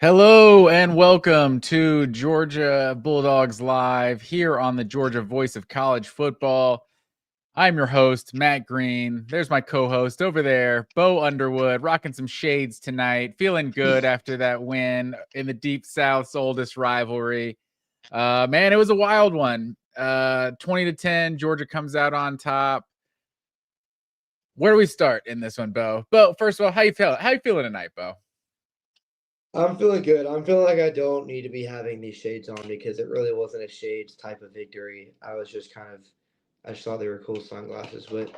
Hello and welcome to Georgia Bulldogs Live here on the Georgia Voice of College Football. I'm your host, Matt Green. There's my co-host over there, Bo Underwood, rocking some shades tonight, feeling good after that win in the Deep South's oldest rivalry. Man, it was a wild one. 20-10, Georgia comes out on top. Where do we start in this one, Bo? Bo, first of all, how you feeling tonight, Bo? I'm feeling good. I'm feeling like I don't need to be having these shades on because it really wasn't a shades type of victory. I just thought they were cool sunglasses. But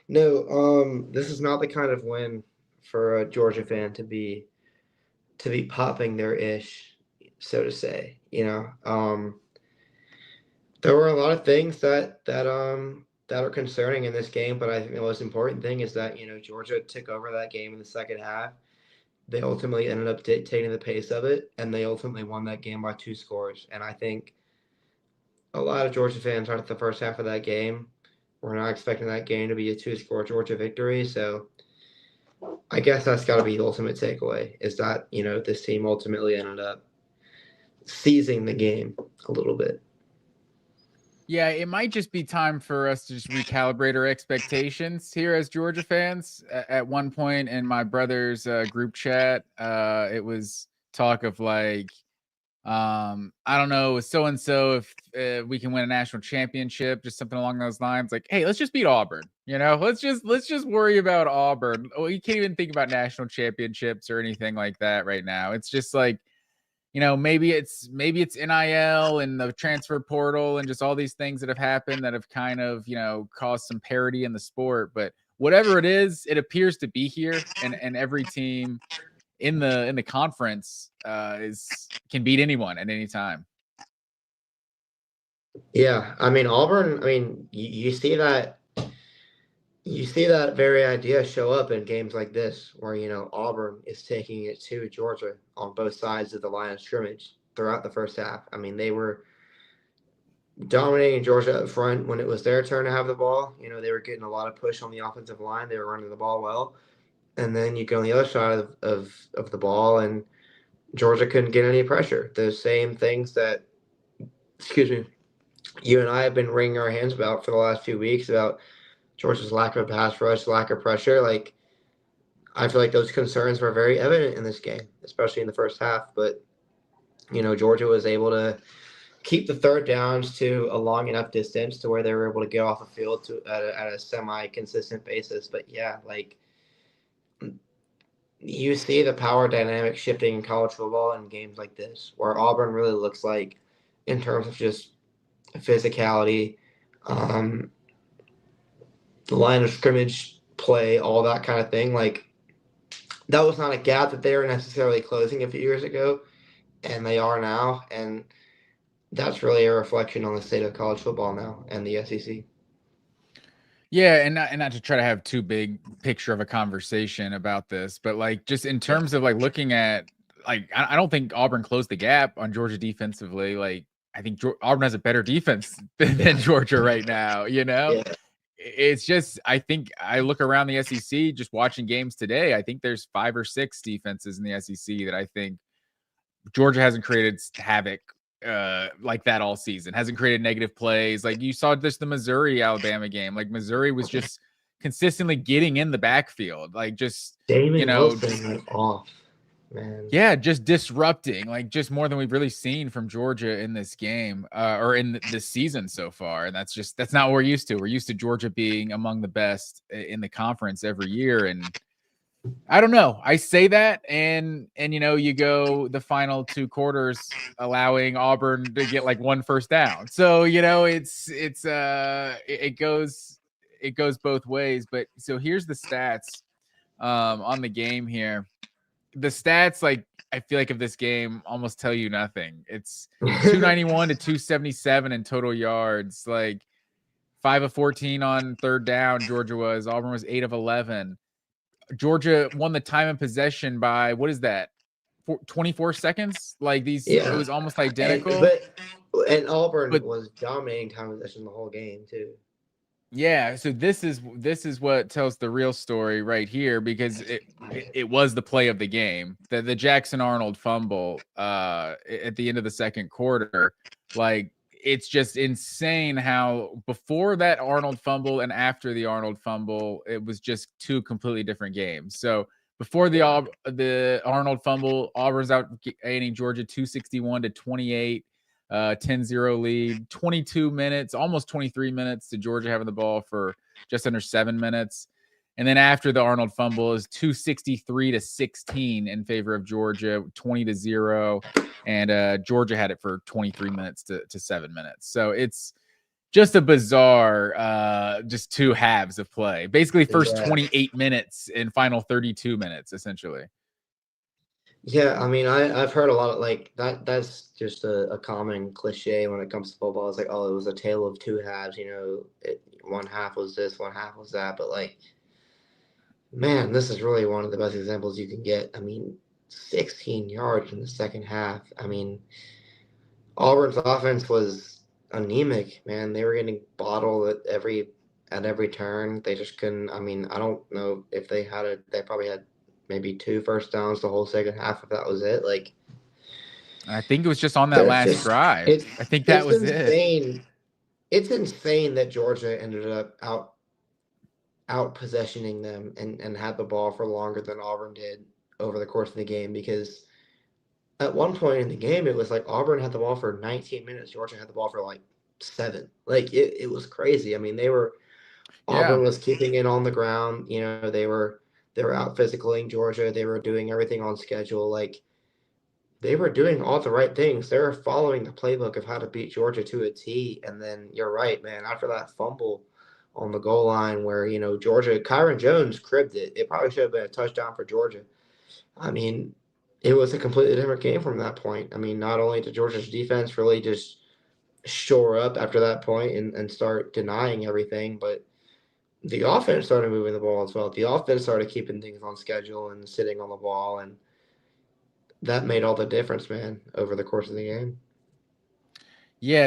no, this is not the kind of win for a Georgia fan to be popping their ish, so to say. There were a lot of things that are concerning in this game, but I think the most important thing is that Georgia took over that game in the second half. They ultimately ended up dictating the pace of it, and they ultimately won that game by 2 scores. And I think a lot of Georgia fans aren't the first half of that game. We're not expecting that game to be a 2-score Georgia victory. So I guess that's got to be the ultimate takeaway is that, this team ultimately ended up seizing the game a little bit. Yeah, it might just be time for us to just recalibrate our expectations here as Georgia fans. At one point in my brother's group chat, it was talk of like, I don't know, so and so if we can win a national championship, just something along those lines. Like, hey, let's just beat Auburn. Let's just worry about Auburn. You can't even think about national championships or anything like that right now. It's just like maybe it's NIL and the transfer portal and just all these things that have happened that have kind of, caused some parity in the sport. But whatever it is, it appears to be here, and every team in the conference is can beat anyone at any time. Yeah, I mean Auburn. I mean you see that very idea show up in games like this, where Auburn is taking it to Georgia on both sides of the line of scrimmage throughout the first half. I mean, they were dominating Georgia up front when it was their turn to have the ball. They were getting a lot of push on the offensive line. They were running the ball well, and then you go on the other side of the ball, and Georgia couldn't get any pressure. Those same things that, excuse me, you and I have been wringing our hands about for the last few weeks about Georgia's lack of a pass rush, lack of pressure. Like, I feel like those concerns were very evident in this game, especially in the first half. But, Georgia was able to keep the third downs to a long enough distance to where they were able to get off the field at a semi-consistent basis. But, yeah, like, you see the power dynamic shifting in college football in games like this, where Auburn really looks like, in terms of just physicality, um, the line of scrimmage play, all that kind of thing. Like, that was not a gap that they were necessarily closing a few years ago, and they are now. And that's really a reflection on the state of college football now and the SEC. Yeah, and not to try to have too big picture of a conversation about this, but like just in terms of like looking at like I don't think Auburn closed the gap on Georgia defensively. Like I think Auburn has a better defense than Georgia right now. Yeah. It's just I think I look around the SEC just watching games today. I think there's 5 or 6 defenses in the SEC that I think Georgia hasn't created havoc like that all season. Hasn't created negative plays. Like you saw just the Missouri Alabama game. Like Missouri was just consistently getting in the backfield. Like just Damon just Wilson went off, man. yeah, just disrupting, like just more than we've really seen from Georgia in this game or in this season so far. And that's not what we're used to. We're used to Georgia being among the best in the conference every year. And I don't know. I say that, and you go the final 2 quarters, allowing Auburn to get like 1 first down. So it goes both ways. But so here's the stats on the game here. The stats, like I feel like of this game almost tell you nothing. It's 291 to 277 in total yards. Like 5 of 14 on third down. Georgia was. Auburn was 8 of 11. Georgia won the time and possession by what is that? 24 seconds? Like it Yeah. was almost And identical. but and Auburn But was dominating time possession the whole game too. Yeah, so this is what tells the real story right here, because it was the play of the game. The Jackson Arnold fumble at the end of the second quarter. Like, it's just insane how before that Arnold fumble and after the Arnold fumble, it was just two completely different games. So before the Arnold fumble, Auburn's out aiding Georgia 261 to 28. 10-0 lead, 22 minutes, almost 23 minutes to Georgia having the ball for just under 7 minutes. And then after the Arnold fumble is 263 to 16 in favor of Georgia, 20-0. And Georgia had it for 23 minutes to 7 minutes. So it's just a bizarre, just two halves of play. Basically, first 28 minutes and final 32 minutes, essentially. Yeah, I mean, I've heard a lot of like that. That's just a common cliche when it comes to football. It's like, oh, it was a tale of two halves. One half was this, one half was that. But like, man, this is really one of the best examples you can get. I mean, 16 yards in the second half. I mean, Auburn's offense was anemic, man. They were getting bottled at every turn. They just couldn't. I mean, I don't know if they had it. They probably had maybe two first downs the whole second half, if that was it. Like, I think it was just on that they're last just drive. it's I think that it's was it. insane. It's insane that Georgia ended up out possessioning them and had the ball for longer than Auburn did over the course of the game, because at one point in the game it was like Auburn had the ball for 19 minutes, Georgia had the ball for like 7. Like it was crazy. I mean, Yeah. Auburn was keeping it on the ground. They were out physicaling Georgia. They were doing everything on schedule. Like, they were doing all the right things. They were following the playbook of how to beat Georgia to a T. And then you're right, man. After that fumble on the goal line, where Georgia, Kyron Jones cribbed it. It probably should have been a touchdown for Georgia. I mean, it was a completely different game from that point. I mean, not only did Georgia's defense really just shore up after that point and start denying everything, but the offense started moving the ball as well. The offense started keeping things on schedule and sitting on the ball, and that made all the difference, man, over the course of the game. Yeah,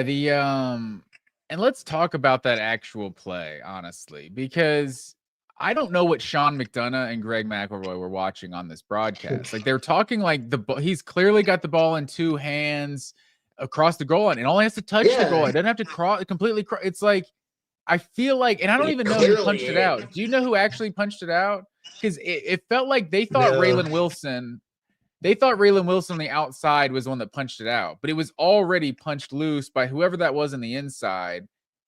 and let's talk about that actual play, honestly, because I don't know what Sean McDonough and Greg McElroy were watching on this broadcast. Like, they're talking like he's clearly got the ball in two hands across the goal line and only has to touch the goal Yeah, line. Doesn't have to completely cross. It's like, I feel like, and I don't he even know who clearly punched it out. is. Do you know who actually punched it out? Because it felt like No. they thought Raylan Wilson on the outside was the one that punched it out, but it was already punched loose by whoever that was on the inside.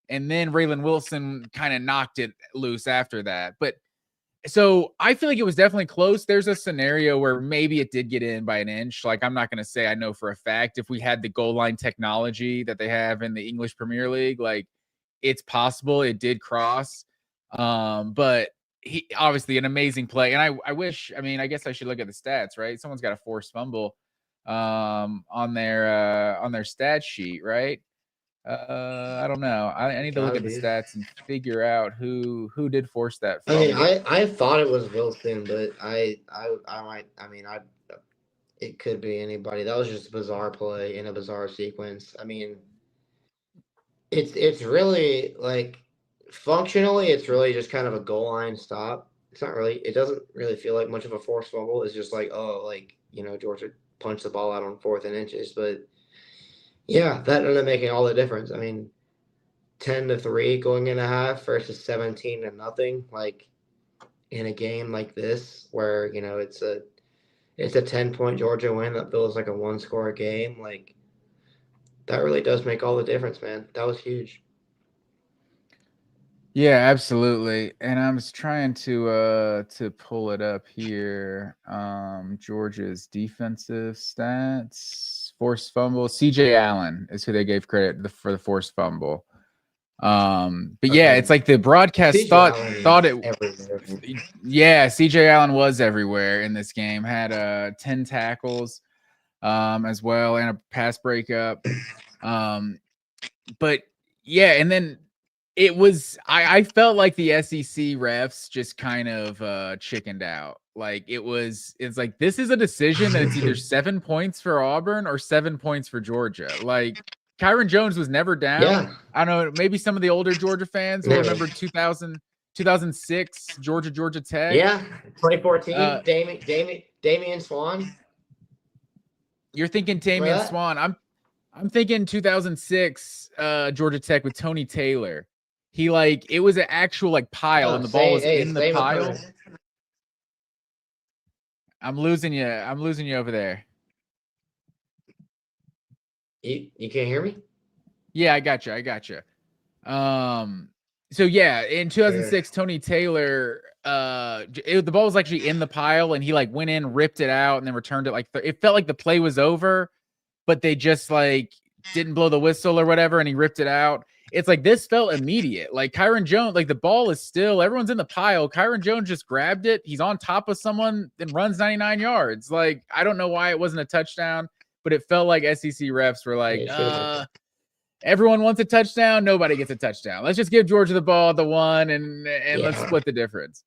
And then Raylan Wilson kind of knocked it loose after that. But so I feel like it was definitely close. There's a scenario where maybe it did get in by an inch. Like, I'm not going to say I know for a fact. If we had the goal line technology that they have in the English Premier League, like, it's possible it did cross. But he obviously an amazing play. And I wish, I mean, I guess I should look at the stats, right? Someone's got a forced fumble on their stat sheet, right? I don't know. I need to look Gotta at the be. stats and figure out who did force that I mean, fumble. I thought it was Wilson, but I might. I mean, it could be anybody. That was just a bizarre play in a bizarre sequence. I mean, it's really like functionally, it's really just kind of a goal line stop. It's not really. It doesn't really feel like much of a forced fumble. It's just like, oh, like Georgia punched the ball out on 4th and inches, but yeah, that ended up making all the difference. I mean, 10-3 going in a half versus 17-0. Like, in a game like this, where it's a 10-point Georgia win that feels like a one-score game. Like, that really does make all the difference, man. That was huge. Yeah, absolutely. And I was trying to pull it up here. Georgia's defensive stats. Forced fumble. CJ Allen is who they gave credit for the forced fumble. But yeah, Okay. it's like the broadcast CJ Allen thought is it everywhere. yeah, CJ Allen was everywhere in this game. Had 10 tackles as well and a pass breakup. Um but yeah, and then I felt like the SEC refs just kind of chickened out. Like, it's like, this is a decision that it's either 7 points for Auburn or 7 points for Georgia. Like, Kyron Jones was never down. Yeah. I don't know. Maybe some of the older Georgia fans will Never. remember 2006 Georgia Tech. Yeah, 2014. Damian Swan. You're thinking Damian Swan. I'm thinking 2006 Georgia Tech with Tony Taylor. He it was an actual pile, and the ball was in the pile. I'm losing you. I'm losing you over there. You can't hear me? Yeah, I got you. So yeah, in 2006, Tony Taylor, the ball was actually in the pile, and he went in, ripped it out, and then returned it. It felt like the play was over, but they just didn't blow the whistle or whatever, and he ripped it out. It's this felt immediate. Kyron Jones, the ball is still, everyone's in the pile. Kyron Jones just grabbed it. He's on top of someone, then runs 99 yards. I don't know why it wasn't a touchdown, but it felt like SEC refs were everyone wants a touchdown. Nobody gets a touchdown. Let's just give Georgia the ball at the one and let's split the difference.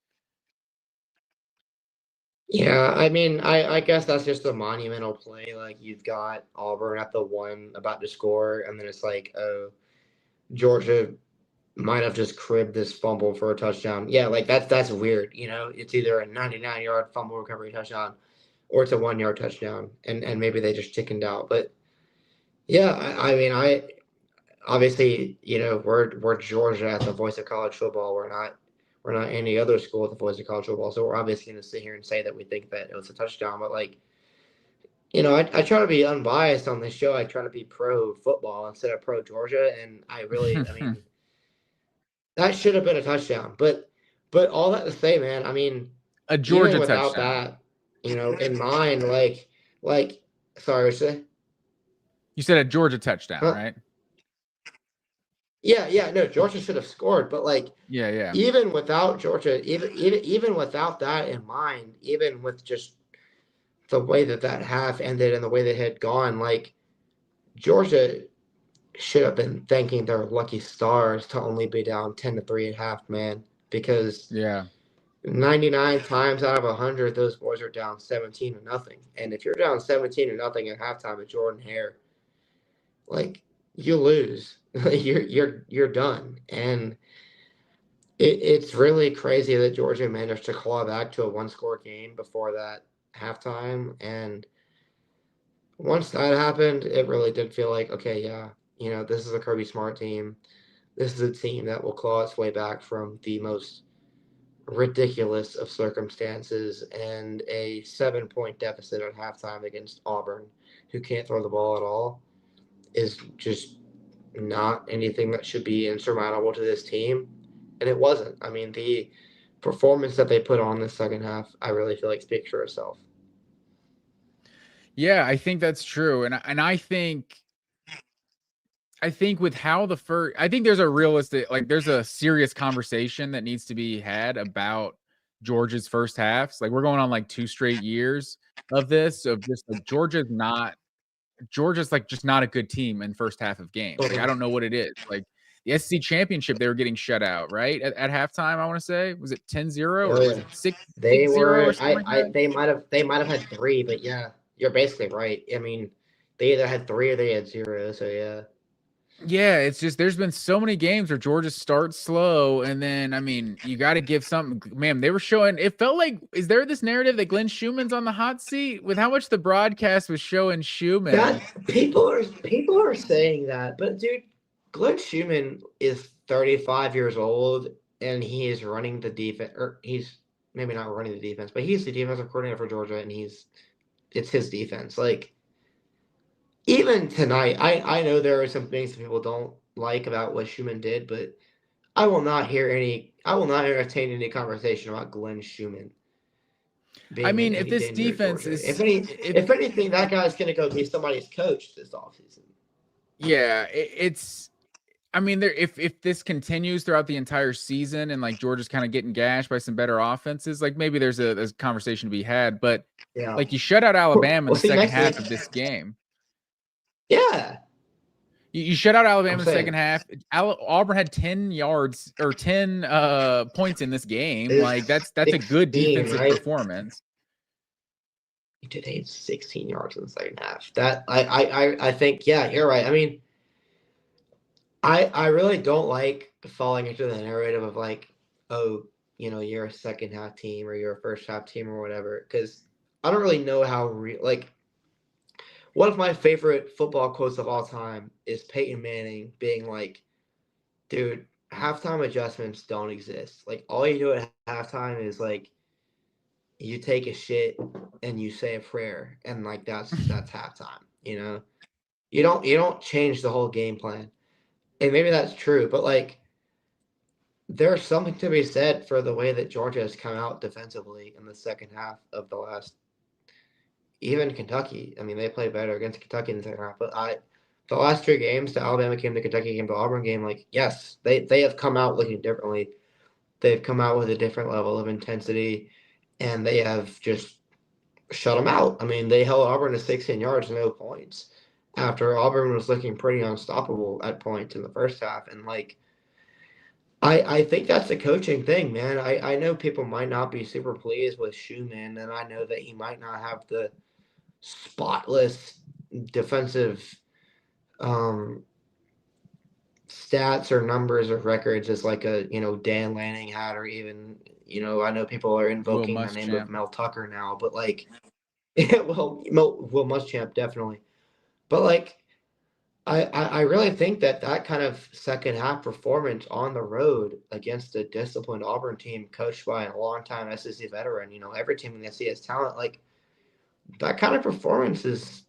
Yeah, I mean, I guess that's just a monumental play. You've got Auburn at the one about to score, and then it's oh, Georgia might have just cribbed this fumble for a touchdown. Yeah, that's weird. It's either a 99-yard fumble recovery touchdown or it's a 1-yard touchdown, and maybe they just chickened out. But yeah, I mean, obviously, we're Georgia at the voice of college football. We're not any other school at the voice of college football. So we're obviously going to sit here and say that we think that it was a touchdown. But I try to be unbiased on this show. I try to be pro football instead of pro Georgia, and I mean, that should have been a touchdown. But all that to say, man, I mean, a Georgia without touchdown. That, in mind, sorry, what you say? You said a Georgia touchdown, right? Yeah, no, Georgia should have scored, but yeah. Even without Georgia, even without that in mind, even with just the way that half ended and the way they had gone, Georgia should have been thanking their lucky stars to only be down 10-3 at half, man, because 99 times out of 100, those boys are down 17-0. And if you're down 17-0 at halftime with Jordan Hare, you lose. you're done. And it's really crazy that Georgia managed to claw back to a one-score game before that halftime. And once that happened, it really did feel like, okay, yeah, this is a Kirby Smart team. This is a team that will claw its way back from the most ridiculous of circumstances and a 7-point deficit at halftime against Auburn, who can't throw the ball at all, is just not anything that should be insurmountable to this team. And it wasn't. I mean, the performance that they put on the second half, I really feel speaks for itself. Yeah, I think that's true. And I think with how I think there's a realistic, there's a serious conversation that needs to be had about Georgia's first halves. We're going on 2 straight years of this, of just Georgia's just not a good team in first half of games. I don't know what it is. The SEC championship, they were getting shut out, right? At halftime, I want to say. Was it 10-0 or was it 6-0 or something like that? They might have had 3, but yeah, you're basically right. I mean, they either had 3 or they had 0, so yeah. Yeah, it's just there's been so many games where Georgia starts slow, and then I mean you got to give something. Man, they were showing. It felt like, is there this narrative that Glenn Schumann's on the hot seat with how much the broadcast was showing Schumann? That people are saying that, but dude, Glenn Schumann is 35 years old and he is running the defense, or he's maybe not running the defense, but he's the defensive coordinator for Georgia, and it's his defense. Even tonight, I know there are some things that people don't like about what Schumann did, but I will not entertain any conversation about Glenn Schumann. I mean, if this defense is, if anything, that guy's going to go be somebody's coach this offseason. Yeah, I mean, if this continues throughout the entire season and Georgia's kind of getting gashed by some better offenses, maybe there's a conversation to be had. But you shut out Alabama in the second half of this game. Yeah. You shut out Alabama in the second half. Auburn had 10 yards or 10 points in this game. That's a good defensive performance. They had 16 yards in the second half. That I think, yeah, you're right. I mean, I really don't like falling into the narrative of like, oh, you're a second half team or you're a first half team or whatever, because I don't really know how real. Like, one of my favorite football quotes of all time is Peyton Manning being like, "Dude, halftime adjustments don't exist. Like, all you do at halftime is like you take a shit and you say a prayer, and like that's halftime. You don't change the whole game plan, and maybe that's true, but like." There's something to be said for the way that Georgia has come out defensively in the second half of the last, even Kentucky. I mean, they played better against Kentucky in the second half, but the last three games, the Alabama game, the Kentucky game, the Auburn game, like yes, they have come out looking differently. They've come out with a different level of intensity, and they have just shut them out. I mean, they held Auburn to 16 yards, no points, after Auburn was looking pretty unstoppable at points in the first half, and like I think that's a coaching thing, man. I know people might not be super pleased with Schumann, and I know that he might not have the spotless defensive um, stats or numbers or records as like a Dan Lanning had, or even I know people are Will invoking the name of Muschamp. Mel Tucker now, but like, yeah, well, Will Muschamp definitely, but like I really think that kind of second half performance on the road against a disciplined Auburn team coached by a longtime SEC veteran, every team in the SEC has talent. Like that kind of performance is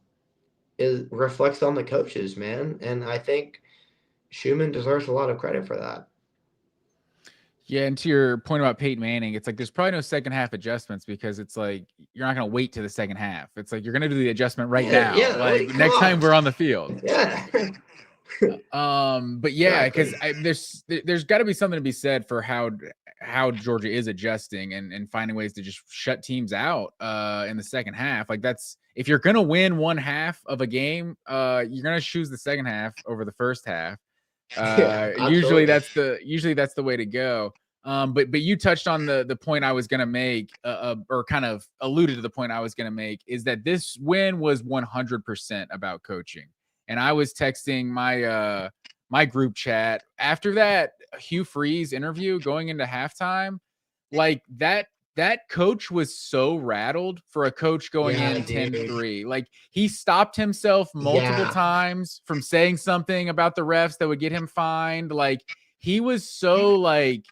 reflects on the coaches, man. And I think Schumann deserves a lot of credit for that. Yeah, and to your point about Peyton Manning, it's like there's probably no second half adjustments because it's like you're not going to wait to the second half. It's like you're going to do the adjustment right Yeah, now, yeah. like Like, come next time on. we're on the field. Yeah. But yeah, because Exactly. there's got to be something to be said for how Georgia is adjusting and finding ways to just shut teams out in the second half. Like that's if you're gonna win one half of a game, you're gonna choose the second half over the first half. Yeah, Usually absolutely. that's the way to go. But you touched on the point I was gonna make, or kind of alluded to the point I was gonna make, is that this win was 100% about coaching. And I was texting my group chat after that Hugh Freeze interview going into halftime, like that coach was so rattled for a coach going Yeah, in ten dude. three. Like he stopped himself multiple Yeah. times from saying something about the refs that would get him fined. Like he was so like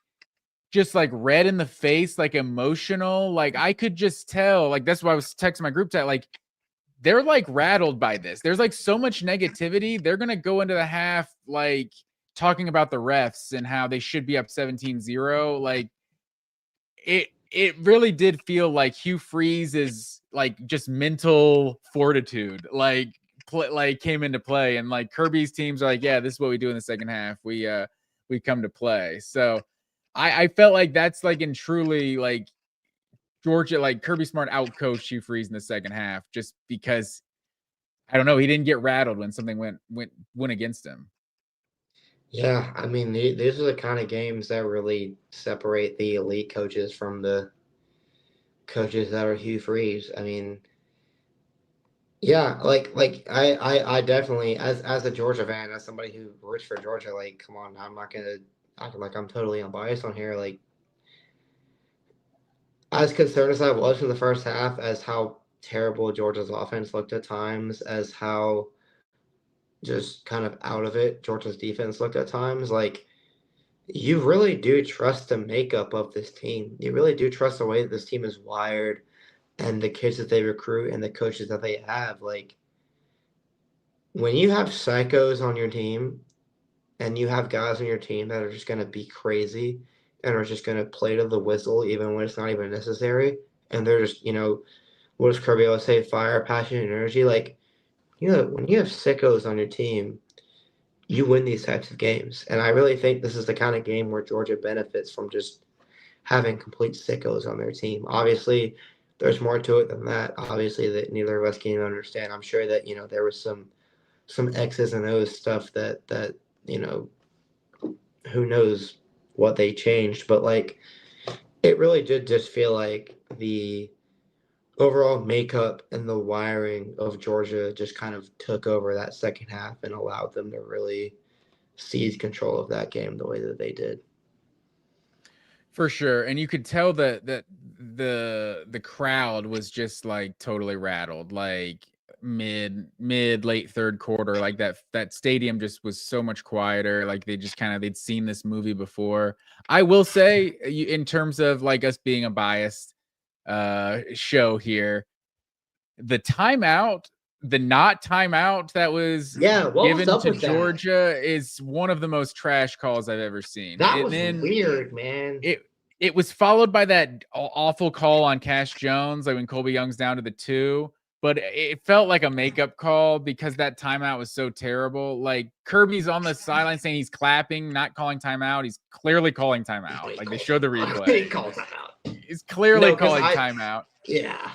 just like red in the face, like emotional. Like I could just tell, like that's why I was texting my group chat, like they're like rattled by this. There's like so much negativity. They're going to go into the half like talking about the refs and how they should be up 17-0. Like it really did feel like Hugh Freeze is like just mental fortitude like came into play, and like Kirby's teams are like, yeah, this is what we do in the second half. We come to play. So I felt like that's like in truly like Georgia, like Kirby Smart outcoached Hugh Freeze in the second half just because I don't know, he didn't get rattled when something went against him. Yeah, I mean, these are the kind of games that really separate the elite coaches from the coaches that are Hugh Freeze. I mean, yeah, like I definitely as a Georgia fan, as somebody who roots for Georgia, like, come on, I'm not gonna act like I'm totally unbiased on here. Like, as concerned as I was in the first half, as how terrible Georgia's offense looked at times, as how just kind of out of it Georgia's defense looked at times, like you really do trust the makeup of this team. You really do trust the way that this team is wired and the kids that they recruit and the coaches that they have. Like when you have psychos on your team and you have guys on your team that are just going to be crazy and are just going to play to the whistle even when it's not even necessary, and they're just, what does Kirby always say? Fire, passion, and energy. Like, when you have sickos on your team, you win these types of games. And I really think this is the kind of game where Georgia benefits from just having complete sickos on their team. Obviously, there's more to it than that. Obviously, that neither of us can even understand. I'm sure that there was some X's and O's stuff that you know who knows what they changed, but like it really did just feel like the overall makeup and the wiring of Georgia just kind of took over that second half and allowed them to really seize control of that game the way that they did. For sure. And you could tell that the crowd was just like totally rattled, like late third quarter. Like that stadium just was so much quieter. Like they'd seen this movie before. I will say, in terms of like us being a biased show here, the timeout, the not timeout that was What was given up to with that? Georgia is one of the most trash calls I've ever seen. That And was then weird, man. it was followed by that awful call on Cash Jones, like when Colby Young's down to the 2. But it felt like a makeup call because that timeout was so terrible. Like Kirby's on the sideline saying he's clapping, not calling timeout. He's clearly calling timeout. Like they showed the replay. He called timeout. He's clearly calling timeout. Yeah.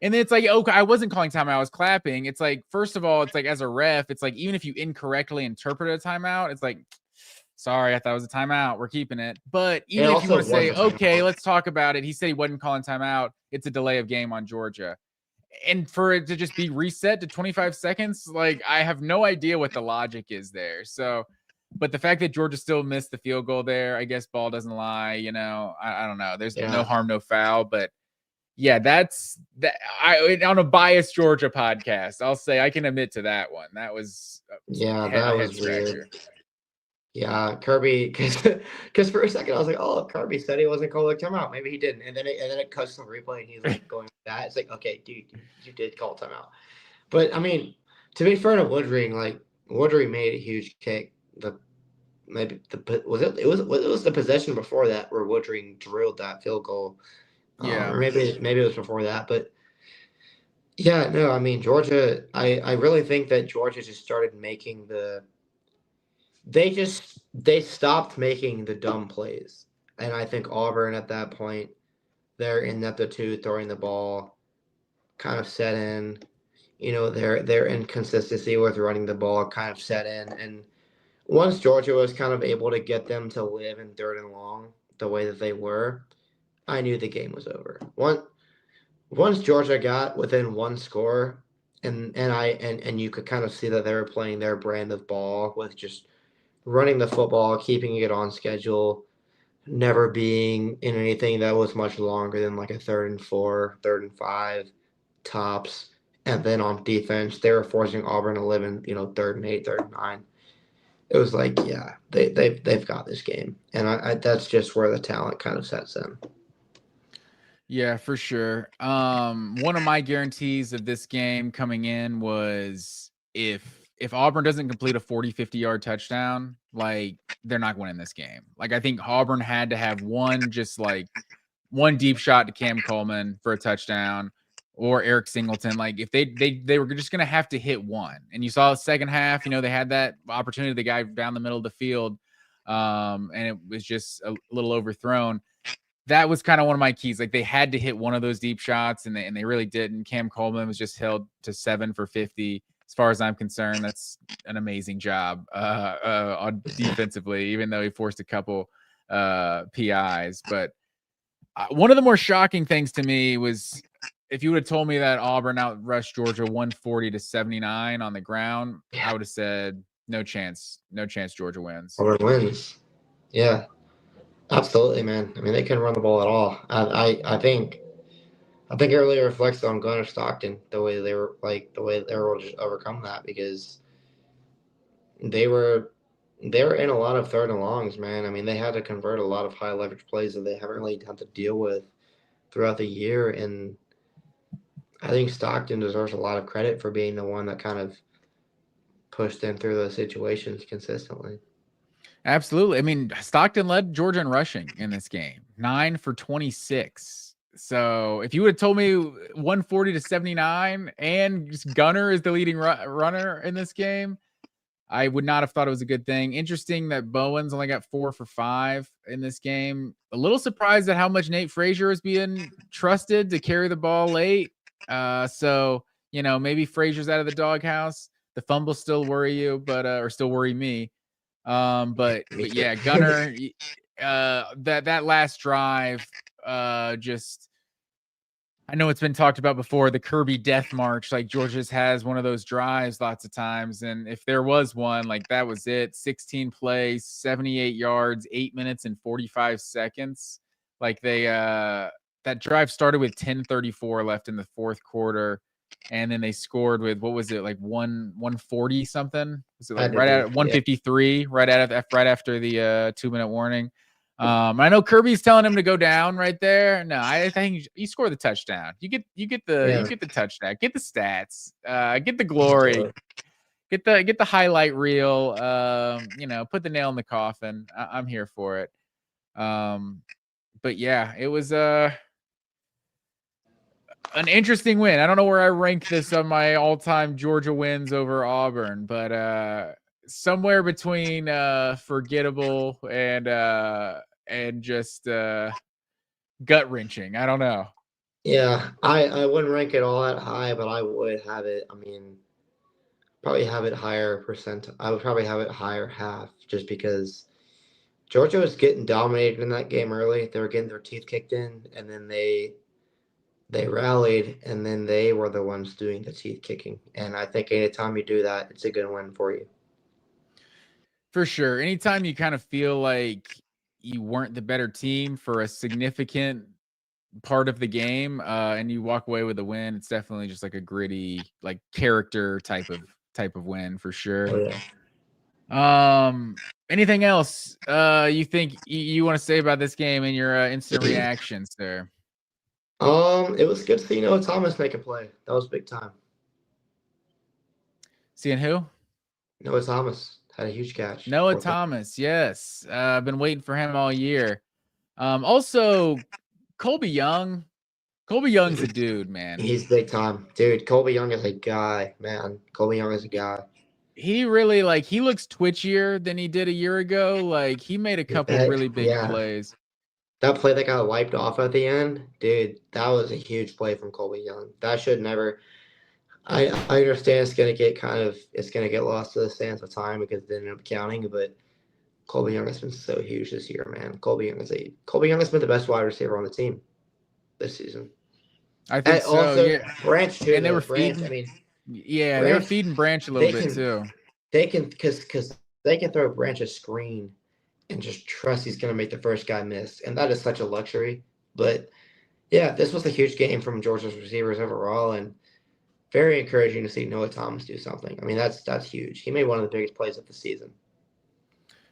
And then it's like, okay, I wasn't calling timeout. I was clapping. It's like, first of all, it's like as a ref, it's like even if you incorrectly interpreted a timeout, it's like, sorry, I thought it was a timeout. We're keeping it. But even if you want to say, okay, let's talk about it. He said he wasn't calling timeout. It's a delay of game on Georgia. And for it to just be reset to 25 seconds, like I have no idea what the logic is there. So, but the fact that Georgia still missed the field goal there, I guess ball doesn't lie. You know, I don't know. There's no harm, no foul. But yeah, that's that. On a biased Georgia podcast, I'll say I can admit to that one. That was that was weird. Yeah, Kirby, because for a second I was like, oh, Kirby said he wasn't calling timeout. Maybe he didn't, and then it cuts to the replay, and he's like going with that. It's like, okay, dude, you did call timeout. But I mean, to be fair to Woodring, like Woodring made a huge kick. Was the possession before that where Woodring drilled that field goal? Yeah, or maybe it was before that, but. Yeah, no, I mean Georgia. I really think that Georgia just started making they stopped making the dumb plays. And I think Auburn at that point, their ineptitude throwing the ball kind of set in. You know, their inconsistency with running the ball kind of set in. And once Georgia was kind of able to get them to live in third and long the way that they were, I knew the game was over. Once Georgia got within one score, and you could kind of see that they were playing their brand of ball with just running the football, keeping it on schedule, never being in anything that was much longer than like a 3rd and 4, 3rd and 5 tops. And then on defense, they were forcing Auburn to live in 3rd and 8, 3rd and 9. It was like, yeah, they've got this game, and I that's just where the talent kind of sets in. Yeah, for sure. One of my guarantees of this game coming in was if Auburn doesn't complete a 40, 50-yard touchdown, like they're not winning this game. Like I think Auburn had to have one deep shot to Cam Coleman for a touchdown or Eric Singleton. Like if they were just going to have to hit one. And you saw the second half, they had that opportunity, the guy down the middle of the field, and it was just a little overthrown. That was kind of one of my keys. Like they had to hit one of those deep shots, and they really didn't. Cam Coleman was just held to 7 for 50. As far as I'm concerned, that's an amazing job on defensively, even though he forced a couple PIs. But one of the more shocking things to me was if you would have told me that Auburn outrushed Georgia 140-79 on the ground, I would have said no chance Georgia wins. Auburn wins. Yeah. Absolutely, man. I mean, they couldn't run the ball at all. I think it really reflects on Gunnar Stockton the way they were able to just overcome that, because they were in a lot of 3rd and longs, man. I mean, they had to convert a lot of high leverage plays that they haven't really had to deal with throughout the year, and I think Stockton deserves a lot of credit for being the one that kind of pushed them through those situations consistently. Absolutely. I mean, Stockton led Georgia in rushing in this game, 9 for 26. So if you would have told me 140-79 and just Gunner is the leading runner in this game, I would not have thought it was a good thing. Interesting that Bowens only got 4 for 5 in this game. A little surprised at how much Nate Frazier is being trusted to carry the ball late. So, maybe Frazier's out of the doghouse. The fumbles still worry you, but or still worry me. But yeah, Gunner, that last drive, just I know it's been talked about before, the Kirby Death March. Like Georgia's has one of those drives lots of times, and if there was one, like that was it. 16 plays, 78 yards, 8 minutes and 45 seconds. Like that drive started with 10:34 left in the fourth quarter, and then they scored with what was it, like 140 something? Was it like right at 153, right after the 2-minute warning? I know Kirby's telling him to go down right there. No, I think you score the touchdown. You get the touchdown. Get the stats. Get the glory. Get the highlight reel. Put the nail in the coffin. I'm here for it. But yeah, it was an interesting win. I don't know where I rank this on my all-time Georgia wins over Auburn, but somewhere between forgettable and just gut wrenching. I don't know. Yeah, I wouldn't rank it all that high, but I would have it. I mean, probably have it higher percent. I would probably have it higher half, just because Georgia was getting dominated in that game early. They were getting their teeth kicked in, and then they rallied, and then they were the ones doing the teeth kicking. And I think anytime you do that, it's a good win for you. For sure. Anytime you kind of feel like you weren't the better team for a significant part of the game, and you walk away with a win, it's definitely just like a gritty, like character type of win for sure. Oh, yeah. Anything else you think you want to say about this game and your instant reactions there? It was good to see Noah Thomas make a play. That was big time. Seeing who? Noah Thomas had a huge catch. Noah Thomas, yes. I've been waiting for him all year. Also, Colby Young. Colby Young's a dude, man. He's big time. Dude, Colby Young is a guy, man. Colby Young is a guy. He really, he looks twitchier than he did a year ago. Like, he made a couple really big plays. That play that got wiped off at the end, dude, that was a huge play from Colby Young. That should never. I understand it's gonna get lost to the sands of time because it didn't end up counting, but Colby Young has been so huge this year, man. Colby Young has been the best wide receiver on the team this season. I think so. Also, yeah. Branch too. And they were feeding. Branch, they were feeding Branch a little bit too. They can because they can throw Branch a screen and just trust he's going to make the first guy miss, and that is such a luxury. But yeah, this was a huge game from Georgia's receivers overall, and very encouraging to see Noah Thomas do something. I mean, that's huge. He made one of the biggest plays of the season.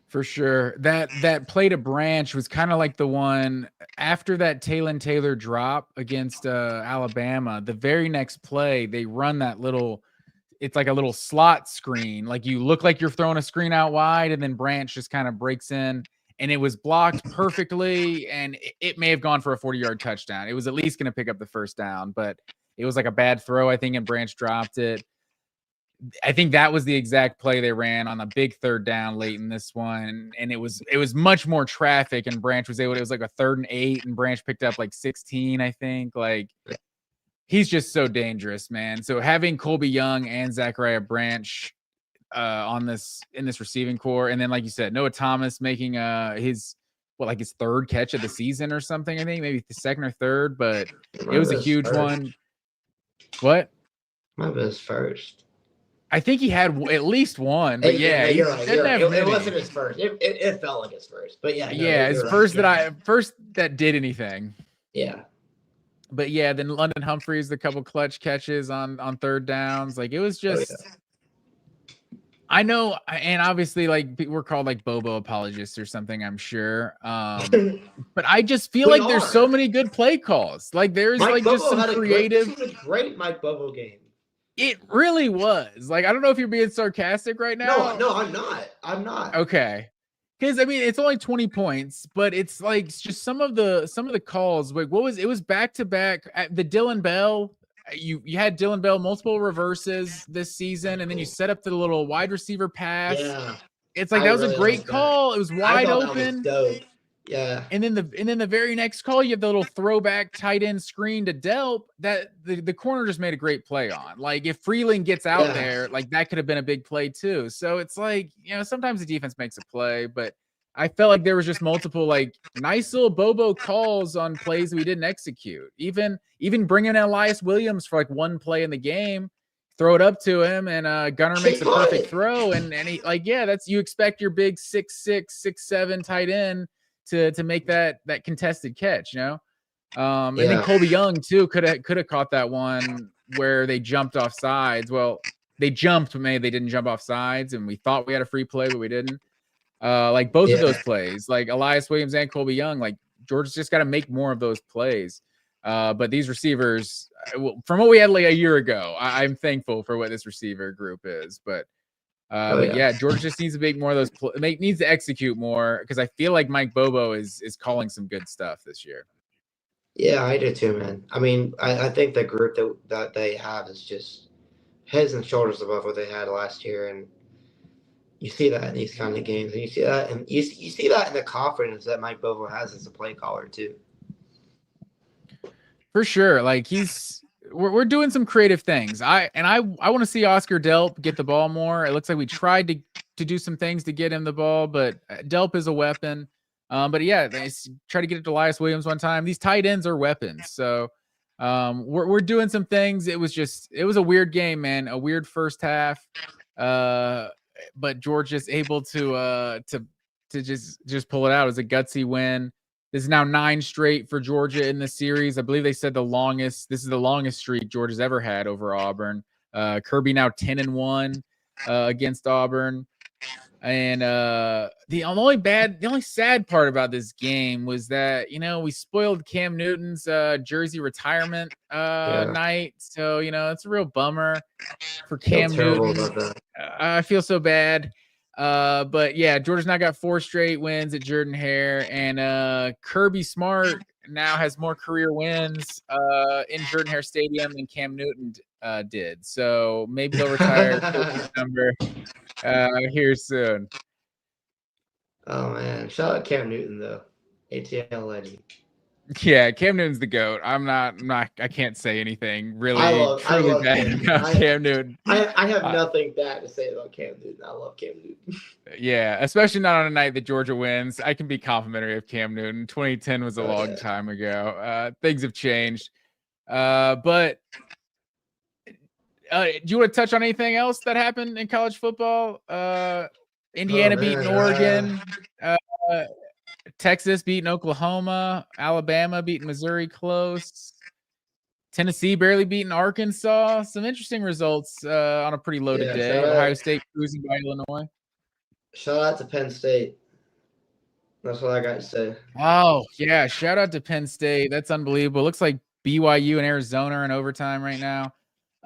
For sure. That play to Branch was kind of like the one after that Taylor drop against Alabama. The very next play, they run that it's like a little slot screen. Like you look like you're throwing a screen out wide, and then Branch just kind of breaks in, and it was blocked perfectly, and it may have gone for a 40-yard touchdown. It was at least going to pick up the first down, but it was like a bad throw, I think, and Branch dropped it. I think that was the exact play they ran on a big third down late in this one. And it was much more traffic, and Branch was able to, it was like a 3rd and 8, and Branch picked up like 16, I think. Like, he's just so dangerous, man. So having Colby Young and Zachariah Branch in this receiving core, and then like you said, Noah Thomas making his 3rd catch of the season or something, I think, maybe the 2nd or 3rd, but it was a huge one. What? My best first. I think he had at least one, but yeah, you're right. It wasn't his first. It felt like his first, but yeah. His first that did anything. Yeah. But yeah, then London Humphreys, the couple clutch catches on 3rd downs. Like, it was just, I know, and obviously, like, we're called like Bobo apologists or something, I'm sure. But I just feel like there's so many good play calls. Like, there's Mike just some creative. This was a great Mike Bobo game. It really was. Like, I don't know if you're being sarcastic right now. No, I'm not. Okay. Because I mean, it's only 20 points, but it's like just some of the calls. Like, it was back to back. The Dylan Bell, you had Dylan Bell multiple reverses this season, and then you set up the little wide receiver pass. Yeah. It's like that was a great call. It was wide open. That was dope. Yeah. And then the very next call, you have the little throwback tight end screen to Delp that the corner just made a great play on. Like, if Freeland gets out there, like, that could have been a big play too. So it's like, sometimes the defense makes a play, but I felt like there was just multiple like nice little Bobo calls on plays we didn't execute. Even bringing in Elias Williams for like one play in the game, throw it up to him, and Gunner makes a perfect throw, and he like that's you expect your big 6'6", 6'7" tight end to make that contested catch, and then Colby Young too could have caught that one where they jumped off sides. Well, they jumped, but maybe they didn't jump off sides, and we thought we had a free play, but we didn't. Like both of those plays, like Elias Williams and Colby Young, like Georgia's just got to make more of those plays. But these receivers, from what we had like a year ago, I'm thankful for what this receiver group is. But Georgia just needs to make more of those. Needs to execute more because I feel like Mike Bobo is calling some good stuff this year. Yeah, I do too, man. I mean, I think the group that they have is just heads and shoulders above what they had last year, and you see that in these kind of games, and you see that, and you see that in the confidence that Mike Bobo has as a play caller too. For sure, like we're doing some creative things. I want to see Oscar Delp get the ball more. It looks like we tried to do some things to get him the ball, but Delp is a weapon. But they try to get it to Elias Williams one time. These tight ends are weapons, so we're doing some things. It was a weird game, man. A weird first half. But Georgia's able to just pull it out. It was a gutsy win. This is now 9 straight for Georgia in the series. I believe they said this is the longest streak Georgia's ever had over Auburn. Kirby now 10-1 against Auburn. And the only sad part about this game was that, we spoiled Cam Newton's jersey retirement night. So, it's a real bummer for Cam Newton. I feel so bad. But Georgia's now got 4 straight wins at Jordan-Hare, and Kirby Smart now has more career wins in Jordan-Hare Stadium than Cam Newton did. So maybe they'll retire Kirby's number here soon. Oh man, shout out Cam Newton though, ATL legend. Yeah, Cam Newton's the GOAT. I can't say anything really truly bad about Cam Newton. I have nothing bad to say about Cam Newton. I love Cam Newton. Yeah, especially not on a night that Georgia wins. I can be complimentary of Cam Newton. 2010 was a long time ago. Things have changed. But do you want to touch on anything else that happened in college football? Indiana beating Oregon. Texas beating Oklahoma. Alabama beating Missouri close. Tennessee barely beating Arkansas. Some interesting results on a pretty loaded day. Ohio State cruising by Illinois. Shout out to Penn State. That's what I got to say. Oh, yeah. Shout out to Penn State. That's unbelievable. Looks like BYU and Arizona are in overtime right now.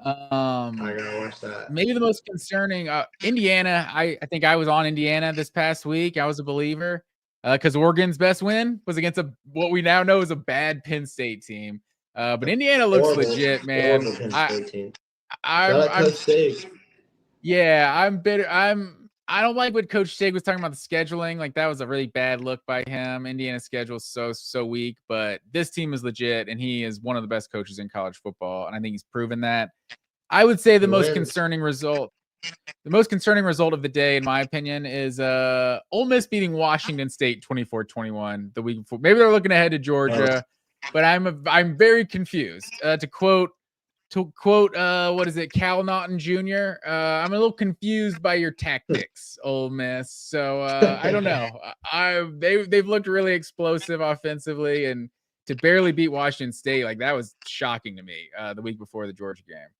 I gotta watch that. Maybe the most concerning Indiana. I think I was on Indiana this past week. I was a believer because Oregon's best win was against what we now know is a bad Penn State team. But Indiana looks legit, man. I'm bitter. I don't like what Coach Stig was talking about the scheduling. Like that was a really bad look by him. Indiana's schedule is so weak, but this team is legit, and he is one of the best coaches in college football, and I think he's proven that. I would say the most concerning result of the day, in my opinion, is Ole Miss beating Washington State 24-21 the week before. Maybe they're looking ahead to Georgia, but I'm very confused. To quote what is it, Cal Naughton Jr. I'm a little confused by your tactics, Ole Miss. So I don't know. They've looked really explosive offensively, and to barely beat Washington State, like that was shocking to me the week before the Georgia game.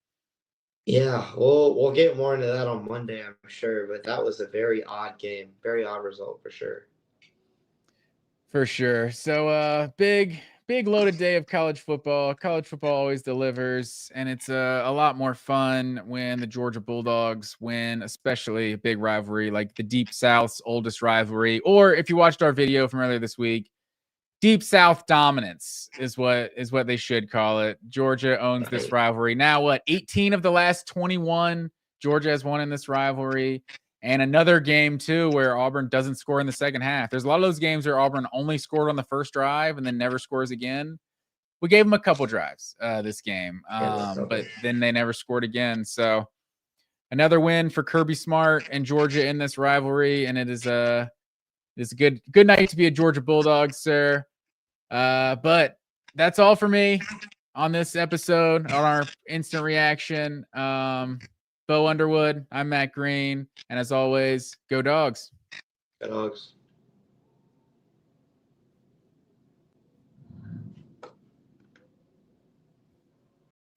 Yeah, we'll get more into that on Monday, I'm sure. But that was a very odd game, very odd result for sure. For sure. So big loaded day of college football. College football always delivers, and it's a lot more fun when the Georgia Bulldogs win, especially a big rivalry like the Deep South's oldest rivalry. Or if you watched our video from earlier this week, Deep South dominance is what they should call it. Georgia owns this rivalry. Now, 18 of the last 21 Georgia has won in this rivalry. And another game, too, where Auburn doesn't score in the second half. There's a lot of those games where Auburn only scored on the first drive and then never scores again. We gave them a couple drives this game, but then they never scored again. So another win for Kirby Smart and Georgia in this rivalry, and it is It's a good night to be a Georgia Bulldog, sir. But that's all for me on this episode on our instant reaction. Bo Underwood, I'm Matt Green, and as always, go Dogs. Go Dogs.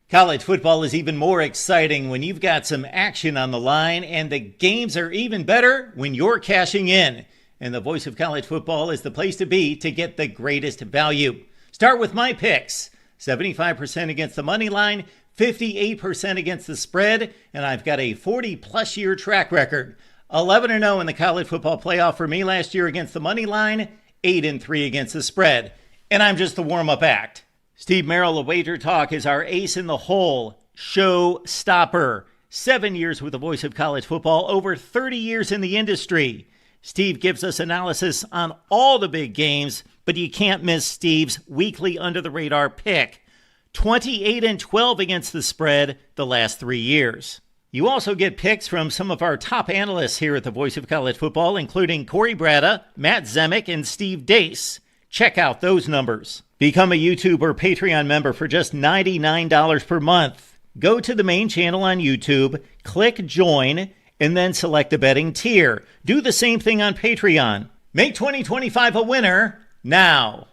College football is even more exciting when you've got some action on the line, and the games are even better when you're cashing in. And the Voice of College Football is the place to be to get the greatest value. Start with my picks. 75% against the money line, 58% against the spread, and I've got a 40-plus year track record. 11-0 in the college football playoff for me last year against the money line, 8-3 against the spread. And I'm just the warm-up act. Steve Merrill of Wager Talk is our ace in the hole, show stopper. 7 years with the Voice of College Football, over 30 years in the industry. Steve gives us analysis on all the big games, but you can't miss Steve's weekly under-the-radar pick. 28-12 against the spread the last 3 years. You also get picks from some of our top analysts here at the Voice of College Football, including Corey Bratta, Matt Zemek, and Steve Dace. Check out those numbers. Become a YouTube or Patreon member for just $99 per month. Go to the main channel on YouTube, click join, and then select the betting tier. Do the same thing on Patreon. Make 2025 a winner now.